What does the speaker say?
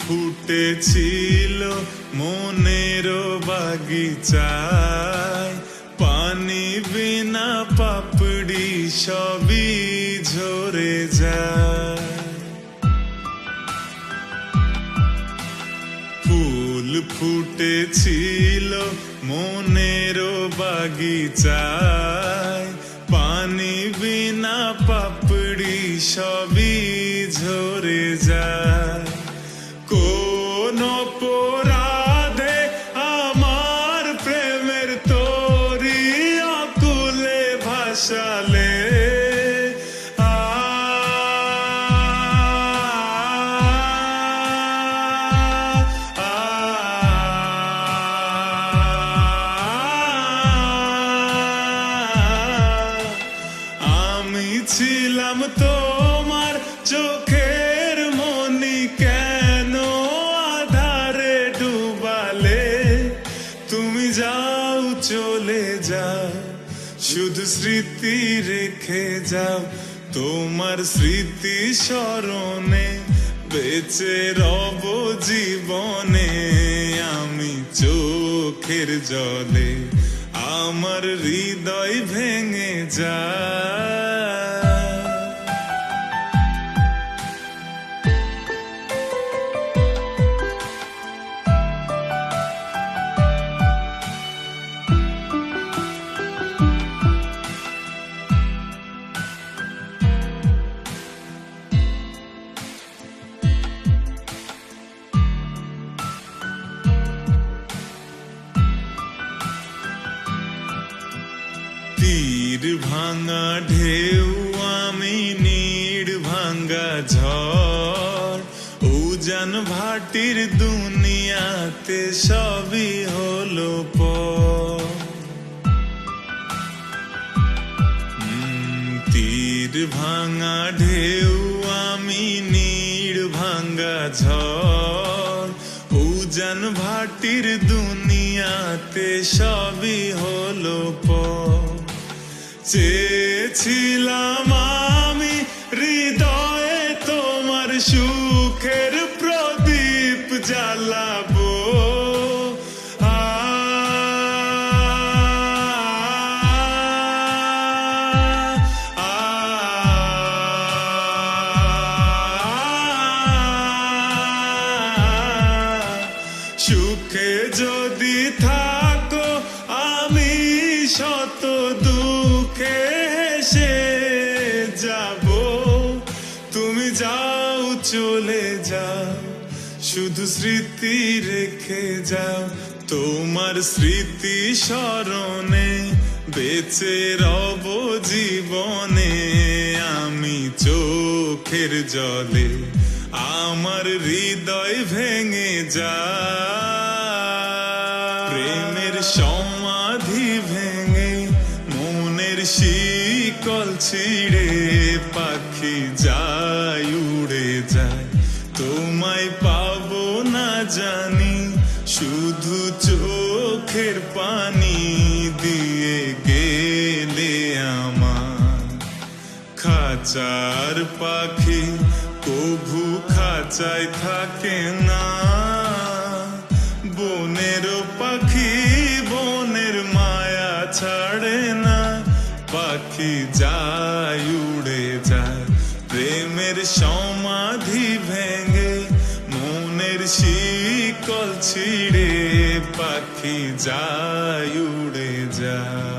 ফুটেছিল মনের বাগিচায়, পানি বিনা পাপড়ি সবই ঝরে যায়। ফুল ফুটেছিল মনের বাগিচায়, পানি বিনা পাপড়ি সবই ঝরে যায়। কোন অপরাধে আমার প্রেমের তরি আকুলে ভাসালে, আমি ছিলাম তোমার চোখের মনি, কেন আধারে ডুবালে? তুমি যাও চলে যাও, শুধু স্মৃতি রেখে যাও। তোমার স্মৃতি স্মরণে বেঁচে রব জীবনে। আমি চোখের জলে আমার হৃদয় ভেঙে যায়। তীর ভাঙা ঢেউ আমি, নীড় ভাঙা ঝড়, উজান ভাটির দুনিয়াতে সবই হলো পর। তীর ভাঙা ঢেউ আমি, নীড় ভাঙা ঝড়, উজান ভাটির দুনিয়াতে সবই হলো পর। চেয়েছিলাম আমি হৃদয়ে তোমার সুখের প্রদীপ জ্বালাবো, সুখে যদি থাকো আমি শত দুঃখে হেসে যাব। তুমি যাও চলে যাও, শুধু স্মৃতি রেখে যাও। তোমার স্মৃতি স্মরণে বেঁচে রব জীবনে। আমি চোখের জলে আমার হৃদয় ভেঙে যায়। প্রেমের সমাধি ভেঙে মনের শিকল ছিঁড়ে পাখি যায় উড়ে যায়। তোমায় পাবো না জানি, শুধু চোখের পানি দিয়ে গেলে আমার। খাঁচার পাখি কভু খাঁচায় থাকে না, বনের পাখি বনের মায়া ছাড়ে না। পাখি যায় উড়ে যায়, প্রেমের সমাধি ভেঙে মনের শিকল ছিঁড়ে পাখি যায় উড়ে যায়।